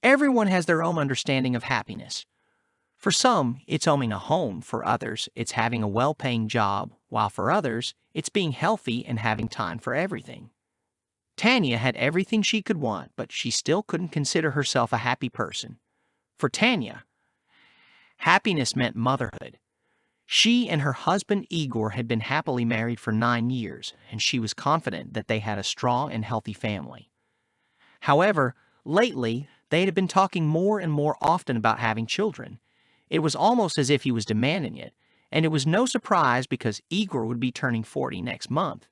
Everyone has their own understanding of happiness. For some, it's owning a home. For others, it's having a well-paying job, while for others, it's being healthy and having time for everything. Tanya had everything she could want, but she still couldn't consider herself a happy person. For Tanya, happiness meant motherhood. She and her husband Igor had been happily married for 9 years, and she was confident that they had a strong and healthy family. However, lately, they had been talking more and more often about having children. It was almost as if he was demanding it, and it was no surprise because Igor would be turning 40 next month.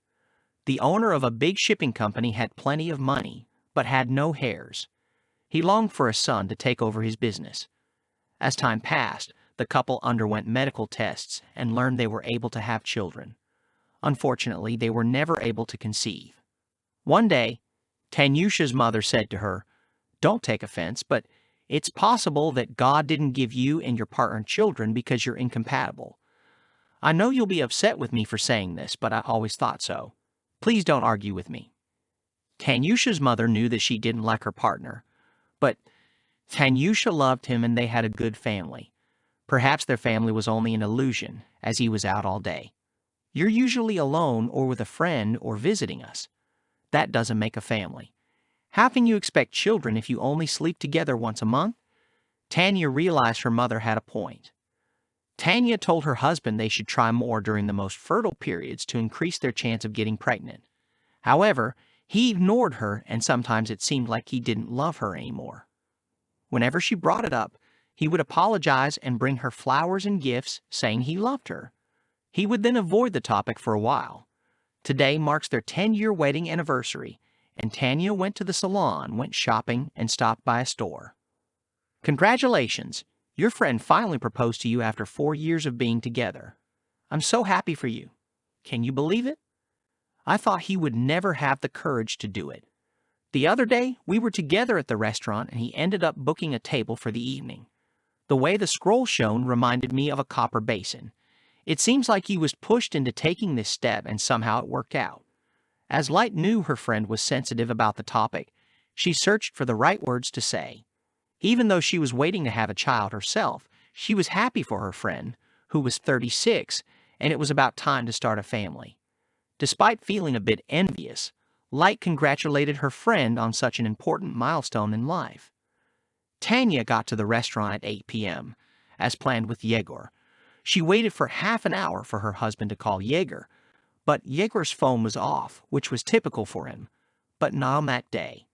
The owner of a big shipping company had plenty of money, but had no heirs. He longed for a son to take over his business. As time passed, the couple underwent medical tests and learned they were able to have children. Unfortunately, they were never able to conceive. One day, Tanyusha's mother said to her, "Don't take offense, but it's possible that God didn't give you and your partner children because you're incompatible. I know you'll be upset with me for saying this, but I always thought so. Please don't argue with me." Tanyusha's mother knew that she didn't like her partner, but Tanyusha loved him and they had a good family. Perhaps their family was only an illusion, as he was out all day. "You're usually alone or with a friend or visiting us. That doesn't make a family. How can you expect children if you only sleep together once a month?" Tanya realized her mother had a point. Tanya told her husband they should try more during the most fertile periods to increase their chance of getting pregnant. However, he ignored her, and sometimes it seemed like he didn't love her anymore. Whenever she brought it up, he would apologize and bring her flowers and gifts, saying he loved her. He would then avoid the topic for a while. Today marks their 10-year wedding anniversary, and Tanya went to the salon, went shopping, and stopped by a store. "Congratulations! Your friend finally proposed to you after 4 years of being together. I'm so happy for you. Can you believe it? I thought he would never have the courage to do it. The other day, we were together at the restaurant and he ended up booking a table for the evening. The way the scroll shone reminded me of a copper basin. It seems like he was pushed into taking this step and somehow it worked out." As Light knew her friend was sensitive about the topic, she searched for the right words to say. Even though she was waiting to have a child herself, she was happy for her friend, who was 36, and it was about time to start a family. Despite feeling a bit envious, Light congratulated her friend on such an important milestone in life. Tanya got to the restaurant at 8 p.m., as planned with Yegor. She waited for half an hour for her husband to call Yegor, but Yegor's phone was off, which was typical for him, but not on that day.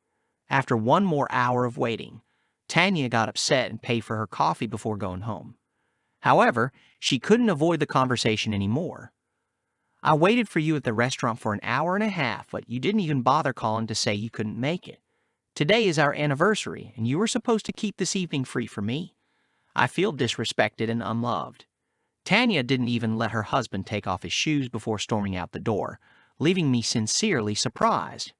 After one more hour of waiting, Tanya got upset and paid for her coffee before going home. However, she couldn't avoid the conversation anymore. "I waited for you at the restaurant for an hour and a half, but you didn't even bother calling to say you couldn't make it. Today is our anniversary, and you were supposed to keep this evening free for me. I feel disrespected and unloved." Tanya didn't even let her husband take off his shoes before storming out the door, leaving me sincerely surprised.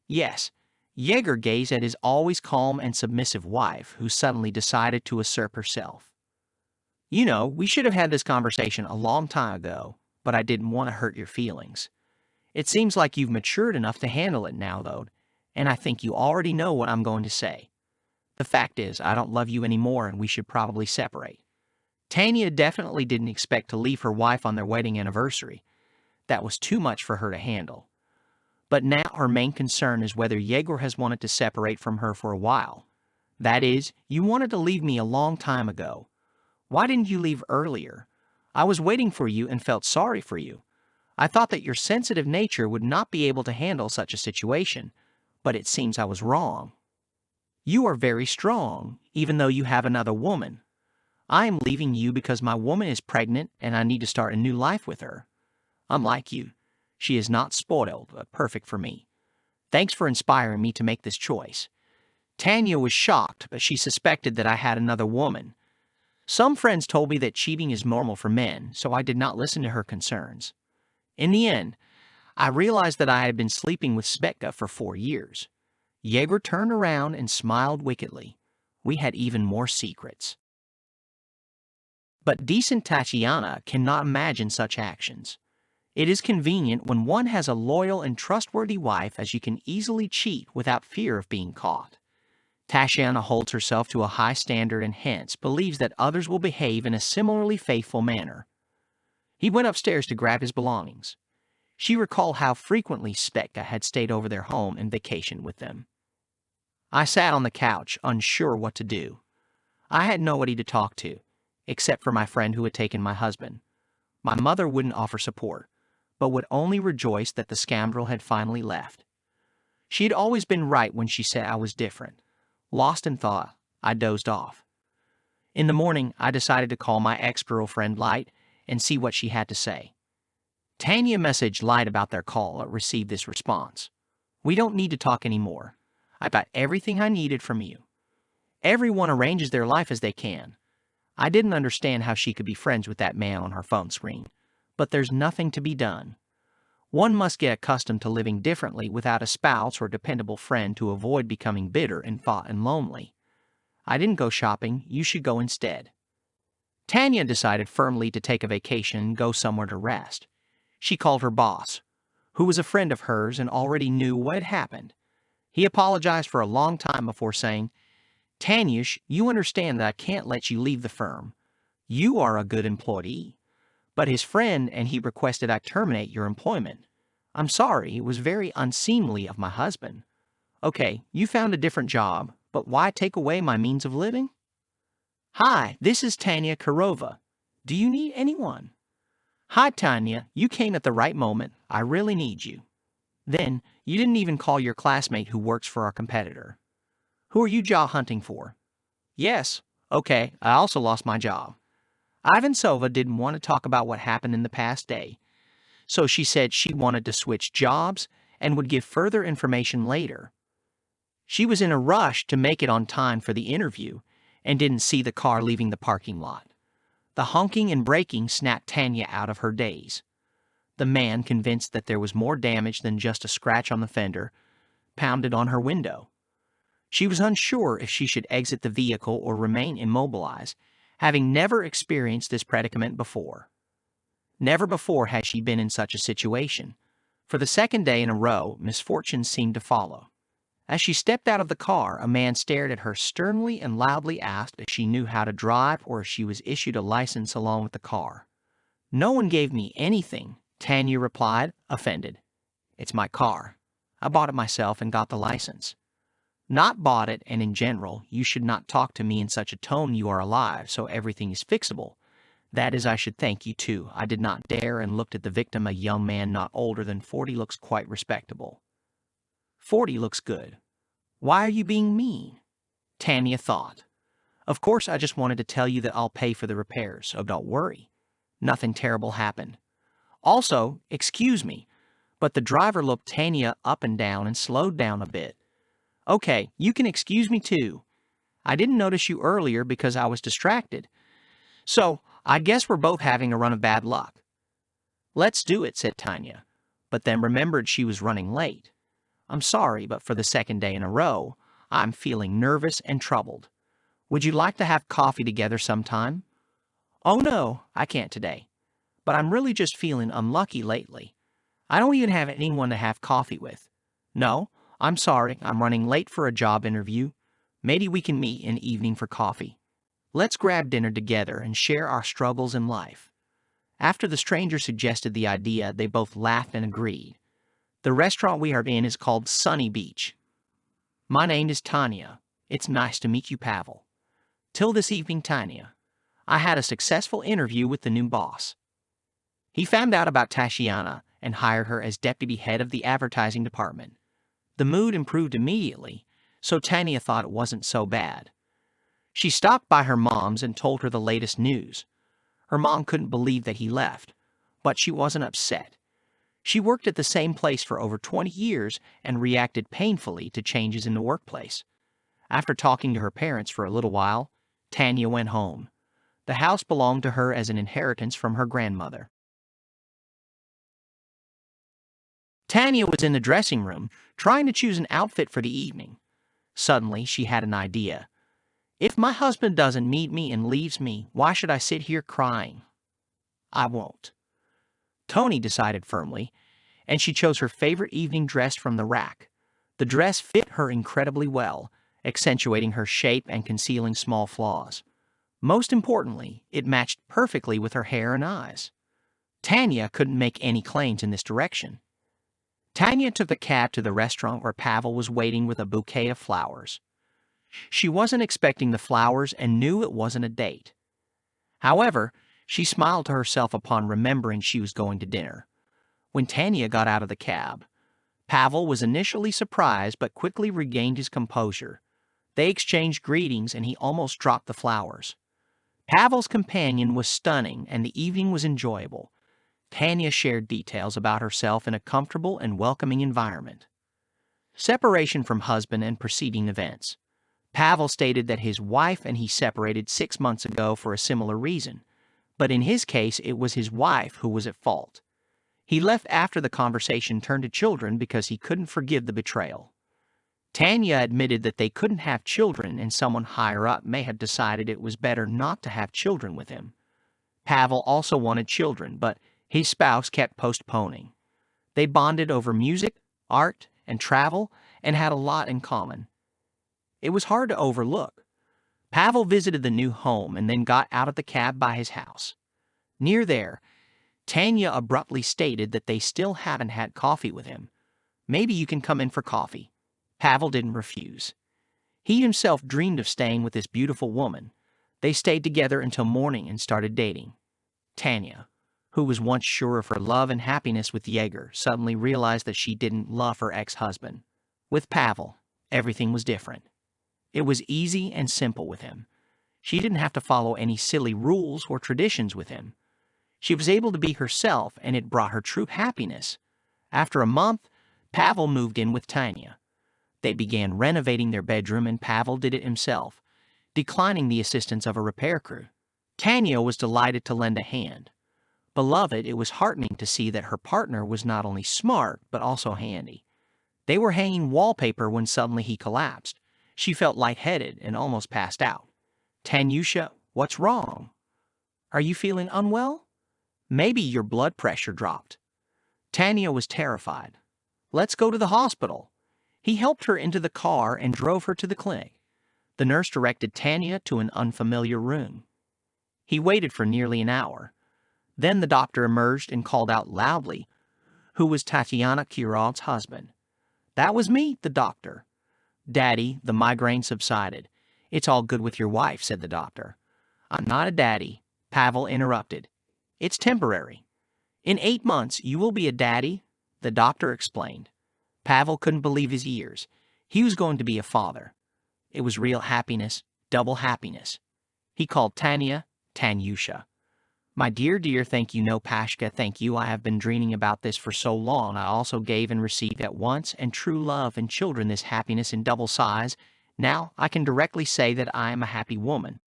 Yes, Yegor gazed at his always calm and submissive wife, who suddenly decided to assert herself. "You know, we should have had this conversation a long time ago, but I didn't want to hurt your feelings. It seems like you've matured enough to handle it now, though, and I think you already know what I'm going to say. The fact is, I don't love you anymore and we should probably separate." Tanya definitely didn't expect to leave her wife on their wedding anniversary. That was too much for her to handle. But now her main concern is whether Yegor has wanted to separate from her for a while. "That is, you wanted to leave me a long time ago. Why didn't you leave earlier? I was waiting for you and felt sorry for you. I thought that your sensitive nature would not be able to handle such a situation, but it seems I was wrong. You are very strong, even though you have another woman. I am leaving you because my woman is pregnant and I need to start a new life with her. Unlike you, she is not spoiled, but perfect for me. Thanks for inspiring me to make this choice." Tanya was shocked, but she suspected that I had another woman. Some friends told me that cheating is normal for men, so I did not listen to her concerns. In the end, I realized that I had been sleeping with Svetka for 4 years. Yegor turned around and smiled wickedly. We had even more secrets. But decent Tatiana cannot imagine such actions. It is convenient when one has a loyal and trustworthy wife, as you can easily cheat without fear of being caught. Tashiana holds herself to a high standard and hence believes that others will behave in a similarly faithful manner. He went upstairs to grab his belongings. She recalled how frequently Spekta had stayed over their home and vacationed with them. I sat on the couch, unsure what to do. I had nobody to talk to, except for my friend who had taken my husband. My mother wouldn't offer support, but would only rejoice that the scoundrel had finally left. She had always been right when she said I was different. Lost in thought, I dozed off. In the morning, I decided to call my ex-girlfriend Light and see what she had to say. Tanya messaged Light about their call and received this response. "We don't need to talk anymore. I got everything I needed from you. Everyone arranges their life as they can. I didn't understand how she could be friends with that man on her phone screen, but there's nothing to be done. One must get accustomed to living differently without a spouse or dependable friend to avoid becoming bitter in thought and lonely. I didn't go shopping, you should go instead." Tanya decided firmly to take a vacation and go somewhere to rest. She called her boss, who was a friend of hers and already knew what had happened. He apologized for a long time before saying, "Tanyush, you understand that I can't let you leave the firm. You are a good employee." But his friend and he requested I terminate your employment. "I'm sorry, it was very unseemly of my husband." "Okay, you found a different job, but why take away my means of living?" "Hi, this is Tanya Karova. Do you need anyone?" "Hi, Tanya, you came at the right moment. I really need you." Then, you didn't even call your classmate who works for our competitor. "Who are you job hunting for?" "Yes, okay, I also lost my job." Ivansova didn't want to talk about what happened in the past day, so she said she wanted to switch jobs and would give further information later. She was in a rush to make it on time for the interview and didn't see the car leaving the parking lot. The honking and braking snapped Tanya out of her daze. The man, convinced that there was more damage than just a scratch on the fender, pounded on her window. She was unsure if she should exit the vehicle or remain immobilized, having never experienced this predicament before. Never before had she been in such a situation. For the second day in a row, misfortune seemed to follow. As she stepped out of the car, a man stared at her sternly and loudly asked if she knew how to drive or if she was issued a license along with the car. "No one gave me anything," Tanya replied, offended. "It's my car. I bought it myself and got the license." "Not bought it, and in general, you should not talk to me in such a tone. You are alive, so everything is fixable. That is, I should thank you too." I did not dare and looked at the victim. A young man not older than 40 looks quite respectable. 40 looks good. "Why are you being mean?" Tanya thought. "Of course, I just wanted to tell you that I'll pay for the repairs, so don't worry. Nothing terrible happened. Also, excuse me," but the driver looked Tanya up and down and slowed down a bit. "Okay, you can excuse me too. I didn't notice you earlier because I was distracted. So, I guess we're both having a run of bad luck." "Let's do it," said Tanya, but then remembered she was running late. "I'm sorry, but for the second day in a row, I'm feeling nervous and troubled. Would you like to have coffee together sometime?" "Oh no, I can't today. But I'm really just feeling unlucky lately. I don't even have anyone to have coffee with." "No, I'm sorry, I'm running late for a job interview. Maybe we can meet in the evening for coffee. Let's grab dinner together and share our struggles in life." After the stranger suggested the idea, they both laughed and agreed. "The restaurant we are in is called Sunny Beach." "My name is Tanya. It's nice to meet you, Pavel." "Till this evening, Tanya. I had a successful interview with the new boss. He found out about Tashiana and hired her as deputy head of the advertising department." The mood improved immediately, so Tanya thought it wasn't so bad. She stopped by her mom's and told her the latest news. Her mom couldn't believe that he left, but she wasn't upset. She worked at the same place for over 20 years and reacted painfully to changes in the workplace. After talking to her parents for a little while, Tanya went home. The house belonged to her as an inheritance from her grandmother. Tanya was in the dressing room, trying to choose an outfit for the evening. Suddenly, she had an idea. If my husband doesn't need me and leaves me, why should I sit here crying? I won't. Tony decided firmly, and she chose her favorite evening dress from the rack. The dress fit her incredibly well, accentuating her shape and concealing small flaws. Most importantly, it matched perfectly with her hair and eyes. Tanya couldn't make any claims in this direction. Tanya took the cab to the restaurant where Pavel was waiting with a bouquet of flowers. She wasn't expecting the flowers and knew it wasn't a date. However, she smiled to herself upon remembering she was going to dinner. When Tanya got out of the cab, Pavel was initially surprised but quickly regained his composure. They exchanged greetings and he almost dropped the flowers. Pavel's companion was stunning and the evening was enjoyable. Tanya shared details about herself in a comfortable and welcoming environment. Separation from husband and preceding events. Pavel stated that his wife and he separated 6 months ago for a similar reason, but in his case it was his wife who was at fault. He left after the conversation turned to children because he couldn't forgive the betrayal. Tanya admitted that they couldn't have children and someone higher up may have decided it was better not to have children with him. Pavel also wanted children, but his spouse kept postponing. They bonded over music, art, and travel, and had a lot in common. It was hard to overlook. Pavel visited the new home and then got out of the cab by his house. Near there, Tanya abruptly stated that they still haven't had coffee with him. Maybe you can come in for coffee. Pavel didn't refuse. He himself dreamed of staying with this beautiful woman. They stayed together until morning and started dating. Tanya, who was once sure of her love and happiness with Yeager, suddenly realized that she didn't love her ex-husband. With Pavel, everything was different. It was easy and simple with him. She didn't have to follow any silly rules or traditions with him. She was able to be herself, and it brought her true happiness. After a month, Pavel moved in with Tanya. They began renovating their bedroom, and Pavel did it himself, declining the assistance of a repair crew. Tanya was delighted to lend a hand. Beloved, it was heartening to see that her partner was not only smart, but also handy. They were hanging wallpaper when suddenly he collapsed. She felt lightheaded and almost passed out. Tanyusha, what's wrong? Are you feeling unwell? Maybe your blood pressure dropped. Tanya was terrified. Let's go to the hospital. He helped her into the car and drove her to the clinic. The nurse directed Tanya to an unfamiliar room. He waited for nearly an hour. Then the doctor emerged and called out loudly, "Who was Tatiana Kirov's husband?" "That was me," the doctor. "Daddy," the migraine subsided. "It's all good with your wife," said the doctor. "I'm not a daddy," Pavel interrupted. "It's temporary. In 8 months, you will be a daddy," the doctor explained. Pavel couldn't believe his ears. He was going to be a father. It was real happiness, double happiness. He called Tanya, Tanyusha. "My dear, dear, thank you, no Pashka, thank you. I have been dreaming about this for so long. I also gave and received at once, and true love and children this happiness in double size. Now I can directly say that I am a happy woman."